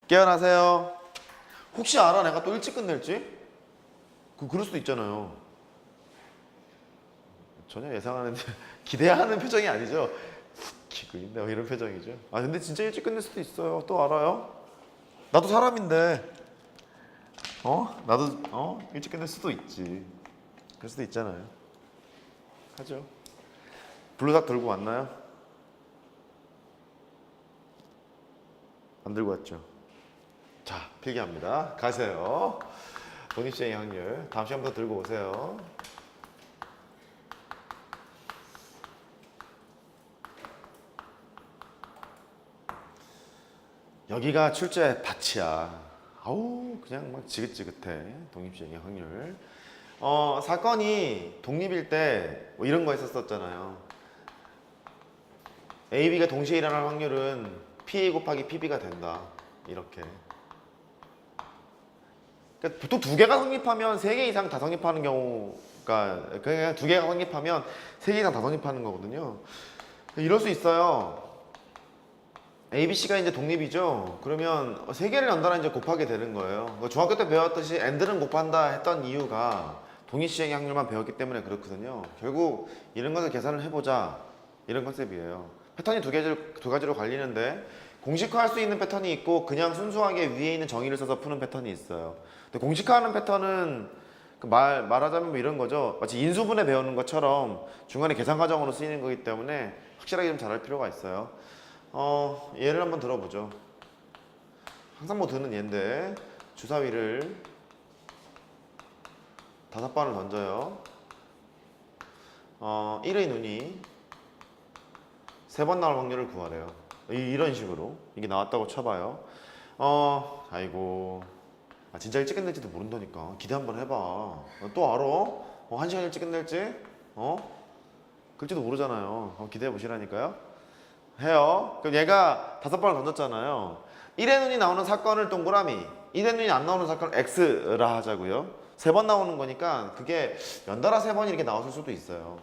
깨어나세요. 혹시 알아? 내가 또 일찍 끝낼지? 그럴 수도 있잖아요. 전혀 예상하는데 기대하는 표정이 아니죠. 기고 있네 이런 표정이죠. 아 근데 진짜 일찍 끝낼 수도 있어요. 또 알아요? 나도 사람인데 나도 일찍 끝낼 수도 있지. 그럴 수도 있잖아요. 하죠. 블루삭 들고 왔나요? 안 들고 왔죠. 자, 필기합니다. 가세요. 독립시행의 확률. 다음 시간부터 들고 오세요. 여기가 출제 밭이야. 아우, 그냥 막 지긋지긋해. 독립시행의 확률. 사건이 독립일 때 뭐 이런 거 했었잖아요. A, B가 동시에 일어날 확률은 PA 곱하기 PB가 된다. 이렇게. 그러니까 보통 두 개가 성립하면 세 개 이상 다 성립하는 경우가 그냥 두 개가 성립하면 세 개 이상 다 성립하는 거거든요. 이럴 수 있어요. A, B, C가 이제 독립이죠. 그러면 세 개를 연달아 이제 곱하게 되는 거예요. 중학교 때 배웠듯이 AND는 곱한다 했던 이유가 독립시행의 확률만 배웠기 때문에 그렇거든요. 결국 이런 것을 계산을 해보자 이런 컨셉이에요. 패턴이 두 가지로 갈리는데 공식화할 수 있는 패턴이 있고 그냥 순수하게 위에 있는 정의를 써서 푸는 패턴이 있어요. 근데 공식화하는 패턴은 말하자면 뭐 이런 거죠. 마치 인수분해 배우는 것처럼 중간에 계산 과정으로 쓰이는 거기 때문에 확실하게 좀 잘할 필요가 있어요. 예를 한번 들어보죠. 항상 뭐 드는 예인데 주사위를 5번을 던져요. 1의 눈이 3번 나올 확률을 구하래요. 이런 식으로 이게 나왔다고 쳐봐요. 아이고 진짜 일찍 끝낼지도 모른다니까. 기대 한번 해봐. 또 알아? 1시간 일찍 끝낼지? 그럴지도 모르잖아요. 기대해 보시라니까요. 해요. 그럼 얘가 5번을 던졌잖아요. 1의 눈이 나오는 사건을 동그라미, 1의 눈이 안 나오는 사건을 X라 하자고요. 3번 나오는 거니까 그게 연달아 3번이 이렇게 나왔을 수도 있어요.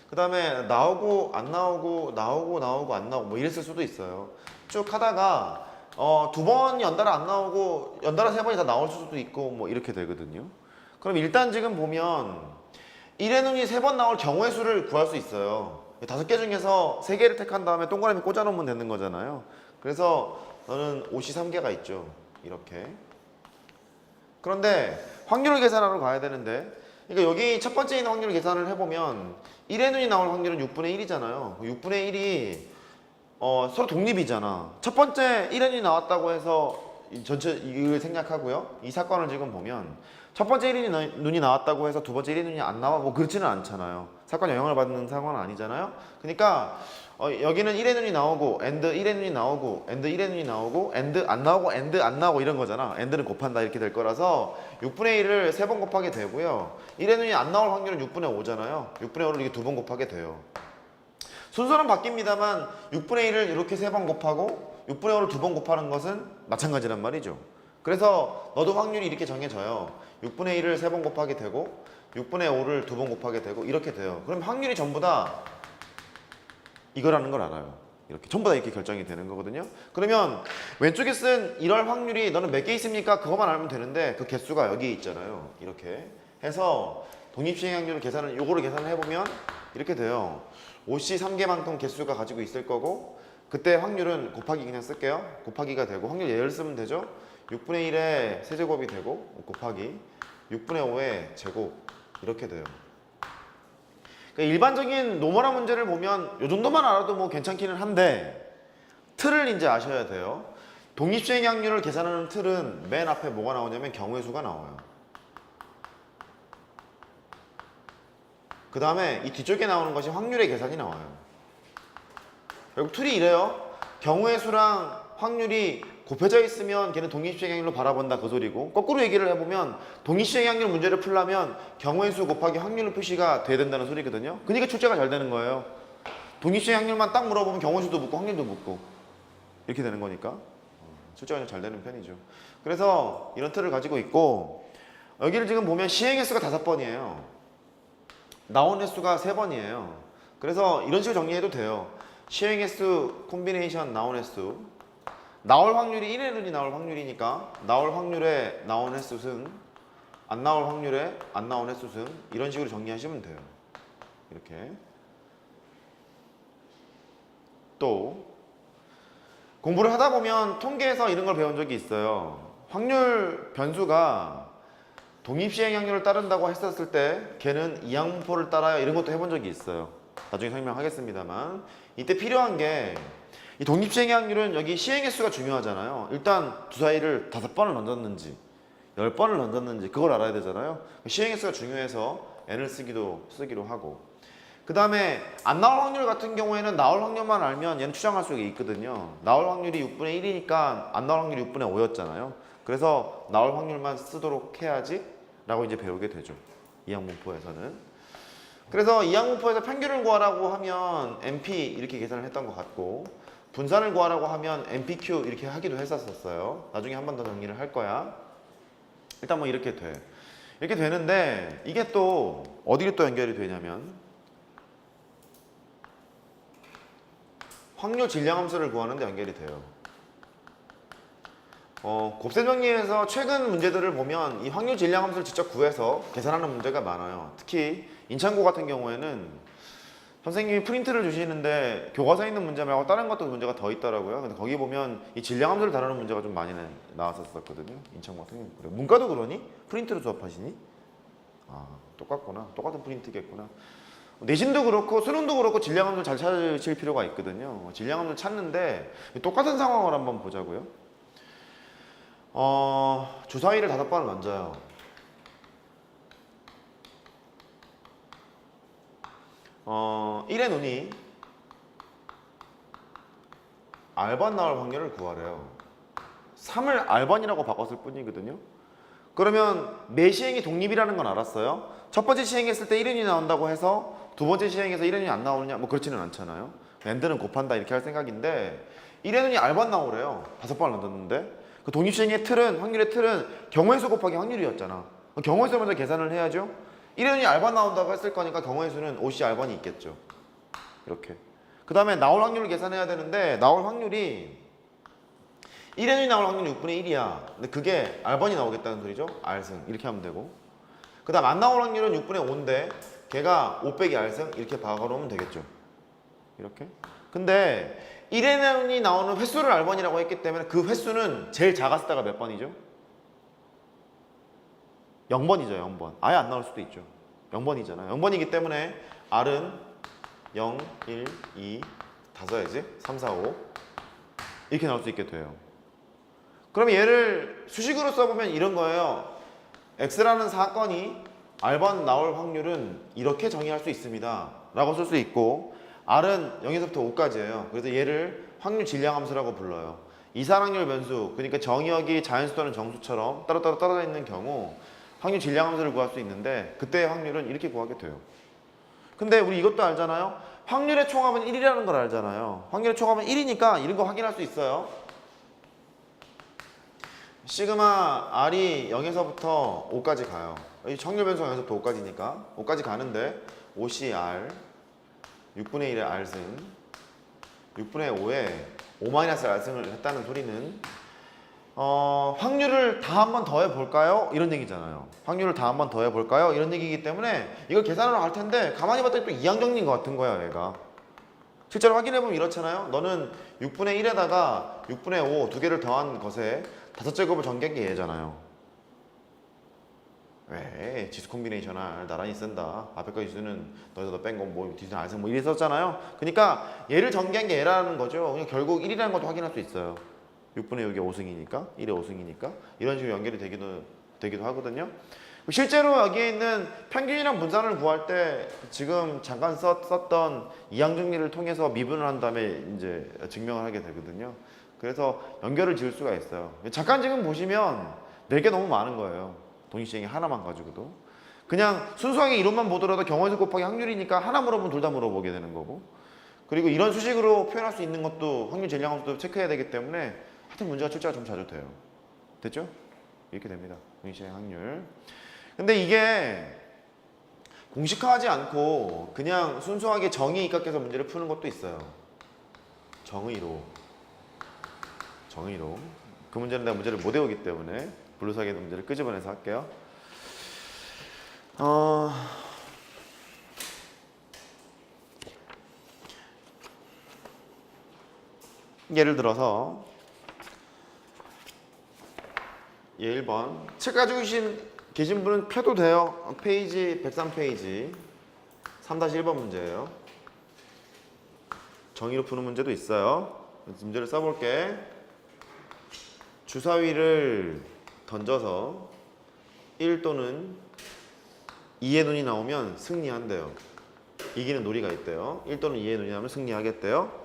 그 다음에 나오고 안 나오고 나오고 안 나오고 뭐 이랬을 수도 있어요. 쭉 하다가 2번 연달아 안 나오고 연달아 3번이 다 나올 수도 있고 뭐 이렇게 되거든요. 그럼 일단 지금 보면 1의 눈이 3번 나올 경우의 수를 구할 수 있어요. 5개 중에서 3개를 택한 다음에 동그라미 꽂아 놓으면 되는 거잖아요. 그래서 너는 옷이 3개가 있죠. 이렇게. 그런데 확률을 계산하러 가야 되는데, 그러니까 여기 첫 번째 있는 확률을 계산을 해보면 1의 눈이 나올 확률은 6분의 1이잖아요. 6분의 1이 서로 독립이잖아. 첫 번째 1의 눈이 나왔다고 해서 전체 이걸 생략하고요. 이 사건을 지금 보면 첫 번째 1의 눈이 나왔다고 해서 두 번째 1의 눈이 안 나와 뭐 그렇지는 않잖아요. 사건 영향을 받는 상황은 아니잖아요. 그러니까 여기는 1의 눈이 나오고 AND 1의 눈이 나오고 AND 1의 눈이 나오고 AND 안 나오고 AND 안 나오고 이런 거잖아. AND는 곱한다 이렇게 될 거라서 6분의 1을 3번 곱하게 되고요. 1의 눈이 안 나올 확률은 6분의 5잖아요. 6분의 5를 이게 2번 곱하게 돼요. 순서는 바뀝니다만 6분의 1을 이렇게 3번 곱하고 6분의 5를 2번 곱하는 것은 마찬가지란 말이죠. 그래서 너도 확률이 이렇게 정해져요. 6분의 1을 3번 곱하게 되고 6분의 5를 2번 곱하게 되고 이렇게 돼요. 그럼 확률이 전부 다 이거라는 걸 알아요. 이렇게 전부 다 이렇게 결정이 되는 거거든요. 그러면 왼쪽에 쓴 이럴 확률이 너는 몇 개 있습니까? 그것만 알면 되는데 그 개수가 여기에 있잖아요. 이렇게 해서 독립시행 확률을 요거를 계산을 해보면 이렇게 돼요. 옷이 3개만큼 개수가 가지고 있을 거고 그때 확률은 곱하기 그냥 쓸게요. 곱하기가 되고 확률 예를 쓰면 되죠. 6분의 1의 세제곱이 되고 곱하기 6분의 5의 제곱 이렇게 돼요. 그러니까 일반적인 노멀한 문제를 보면 이 정도만 알아도 뭐 괜찮기는 한데 틀을 이제 아셔야 돼요. 독립시행 확률을 계산하는 틀은 맨 앞에 뭐가 나오냐면 경우의 수가 나와요. 그 다음에 이 뒤쪽에 나오는 것이 확률의 계산이 나와요. 결국 틀이 이래요. 경우의 수랑 확률이 곱해져 있으면 걔는 독립시행 확률로 바라본다 그 소리고, 거꾸로 얘기를 해보면 독립시행 확률 문제를 풀려면 경우의 수 곱하기 확률로 표시가 돼야 된다는 소리거든요. 그러니까 출제가 잘 되는 거예요. 독립시행 확률만 딱 물어보면 경우의 수도 묻고 확률도 묻고 이렇게 되는 거니까 출제가 잘 되는 편이죠. 그래서 이런 틀을 가지고 있고, 여기를 지금 보면 시행 횟수가 5번이에요. 나온 횟수가 3번이에요. 그래서 이런 식으로 정리해도 돼요. 시행 횟수 콤비네이션 나온 횟수. 나올 확률이 1의 눈이 나올 확률이니까 나올 확률에 나온 횟수승, 안 나올 확률에 안 나온 횟수승, 이런 식으로 정리하시면 돼요. 이렇게. 또 공부를 하다 보면 통계에서 이런 걸 배운 적이 있어요. 확률 변수가 독립시행 확률을 따른다고 했었을 때 걔는 이항분포를 따라요, 이런 것도 해본 적이 있어요. 나중에 설명하겠습니다만, 이때 필요한 게 이 독립시행의 확률은 여기 시행 횟수가 중요하잖아요. 일단 주사위를 5번을 던졌는지 10번을 던졌는지 그걸 알아야 되잖아요. 시행 횟수가 중요해서 n을 쓰기로 하고, 그 다음에 안 나올 확률 같은 경우에는 나올 확률만 알면 얘는 추정할 수 있거든요. 나올 확률이 6분의 1이니까 안 나올 확률이 6분의 5였잖아요. 그래서 나올 확률만 쓰도록 해야지 라고 이제 배우게 되죠, 이항분포에서는. 그래서 이항분포에서 평균을 구하라고 하면 NP 이렇게 계산을 했던 것 같고, 분산을 구하라고 하면 NPQ 이렇게 하기도 했었어요. 나중에 한 번 더 정리를 할 거야. 일단 뭐 이렇게 돼. 이렇게 되는데 이게 또 어디로 또 연결이 되냐면 확률 질량함수를 구하는데 연결이 돼요. 곱셈 정리에서 최근 문제들을 보면 이 확률 질량함수를 직접 구해서 계산하는 문제가 많아요. 특히 인창고 같은 경우에는 선생님이 프린트를 주시는데 교과서에 있는 문제 말고 다른 것도 문제가 더 있더라고요. 근데 거기 보면 이 질량함수를 다루는 문제가 좀 많이 나왔었거든요. 인창고 같은 경우. 그래. 문과도 그러니? 프린트로 수업하시니? 아, 똑같구나. 똑같은 프린트겠구나. 내신도 그렇고 수능도 그렇고 질량함수를 잘 찾으실 필요가 있거든요. 질량함수를 찾는데 똑같은 상황을 한번 보자고요. 주사위를 5번을 던져요. 1의 눈이 R번 나올 확률을 구하래요. 3을 R번이라고 바꿨을 뿐이거든요. 그러면 매 시행이 독립이라는 건 알았어요. 첫 번째 시행했을 때 1의 눈이 나온다고 해서 두 번째 시행에서 1의 눈이 안 나오느냐? 뭐 그렇지는 않잖아요. n들은 곱한다 이렇게 할 생각인데 1의 눈이 R번 나오래요. 5번을 던졌는데 그 독립시행의 틀은, 확률의 틀은 경우의 수 곱하기 확률이었잖아. 경우의 수 먼저 계산을 해야죠. 1의 눈이 R번 나온다고 했을 거니까 경우의 수는 OC R번이 있겠죠. 이렇게. 그 다음에 나올 확률을 계산해야 되는데 나올 확률이 1의 눈이 나올 확률이 6분의 1이야. 근데 그게 R번이 나오겠다는 소리죠. R승. 이렇게 하면 되고. 그 다음 안 나올 확률은 6분의 5인데 걔가 5 빼기 R승 이렇게 박아놓으면 되겠죠. 이렇게. 근데 1의 눈이 나오는 횟수를 R번이라고 했기 때문에 그 횟수는 제일 작았을 때가 몇 번이죠? 0번이죠. 0번. 아예 안 나올 수도 있죠. 0번이잖아요. 0번이기 때문에 R은 0, 1, 2 다 써야지. 3, 4, 5 이렇게 나올 수 있게 돼요. 그러면 얘를 수식으로 써보면 이런 거예요. X라는 사건이 R번 나올 확률은 이렇게 정의할 수 있습니다 라고 쓸 수 있고, R은 0에서부터 5까지예요. 그래서 얘를 확률 질량함수라고 불러요. 이산확률 변수, 그러니까 정의역이 자연수 또는 정수처럼 따로따로 떨어져 있는 경우 확률 질량함수를 구할 수 있는데 그때의 확률은 이렇게 구하게 돼요. 근데 우리 이것도 알잖아요. 확률의 총합은 1이라는 걸 알잖아요. 확률의 총합은 1이니까 이런 거 확인할 수 있어요. 시그마 R이 0에서부터 5까지 가요. 이 확률 변수가 0에서부터 5까지니까 5까지 가는데 5CR 6분의 1의 R승 6분의 5에 5-R승을 했다는 소리는 확률을 다 한번 더해 볼까요? 이런 얘기잖아요. 확률을 다 한번 더해 볼까요? 이런 얘기이기 때문에 이걸 계산하러 갈 텐데 가만히 봤더니 또 이항정리인 것 같은 거예요, 얘가. 실제로 확인해보면 이렇잖아요. 너는 6분의 1에다가 6분의 5 두 개를 더한 것에 5제곱을 전개한 게 얘잖아요. 왜? 지수 콤비네이션을 나란히 쓴다. 앞에 거 지수는 너에서 너 뺀 거 뭐 뒤수는 알승 뭐 이래 썼잖아요. 그러니까 얘를 전개한 게 얘라는 거죠. 그냥 결국 1이라는 것도 확인할 수 있어요. 6분의 6이 5승이니까 1의 5승이니까 이런 식으로 연결이 되기도 하거든요. 실제로 여기에 있는 평균이랑 분산을 구할 때 지금 잠깐 썼던 이항정리를 통해서 미분을 한 다음에 이제 증명을 하게 되거든요. 그래서 연결을 지을 수가 있어요. 잠깐 지금 보시면 4개 너무 많은 거예요. 독립시행이 하나만 가지고도. 그냥 순수하게 이론만 보더라도 경우의 수 곱하기 확률이니까 하나 물어보면 둘 다 물어보게 되는 거고. 그리고 이런 수식으로 표현할 수 있는 것도 확률 질량함수도 체크해야 되기 때문에 하여튼 문제가 출제가 좀 자주 돼요. 됐죠? 이렇게 됩니다. 독립시행 확률. 근데 이게 공식화하지 않고 그냥 순수하게 정의 입각해서 문제를 푸는 것도 있어요. 정의로. 정의로. 그 문제는 내가 문제를 못 외우기 때문에 블루사기의 문제를 끄집어내서 할게요. 예를 들어서 예 1번 책 가지고 계신 분은 펴도 돼요. 페이지 103페이지 3-1번 문제예요. 정의로 푸는 문제도 있어요. 문제를 써볼게. 주사위를 던져서 1 또는 2의 눈이 나오면 승리한대요. 이기는 놀이가 있대요. 1 또는 2의 눈이 나오면 승리하겠대요.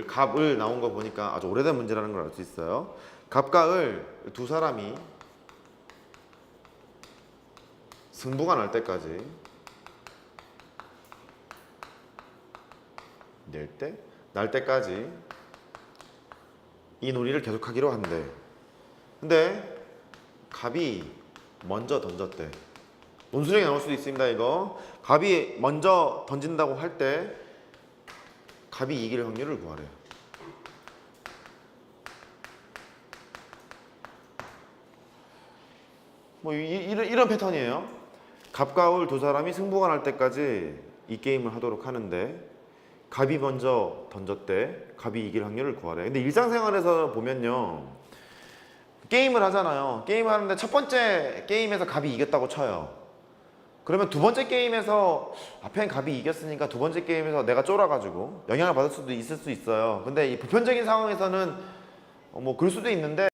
갑을 나온 거 보니까 아주 오래된 문제라는 걸 알 수 있어요. 갑과 을 두 사람이 승부가 날 때까지 날 때까지 이 놀이를 계속하기로 한대. 근데 갑이 먼저 던졌대. 논술형이 나올 수도 있습니다. 이거 갑이 먼저 던진다고 할 때 갑이 이길 확률을 구하래요. 뭐 이런 패턴이에요. 갑과 을 두 사람이 승부가 날 때까지 이 게임을 하도록 하는데 갑이 먼저 던졌대. 갑이 이길 확률을 구하래. 근데 일상생활에서 보면요, 게임을 하잖아요. 게임을 하는데 첫 번째 게임에서 갑이 이겼다고 쳐요. 그러면 두 번째 게임에서 앞엔 갑이 이겼으니까 두 번째 게임에서 내가 쫄아가지고 영향을 받을 수도 있을 수 있어요. 근데 이 보편적인 상황에서는 뭐 그럴 수도 있는데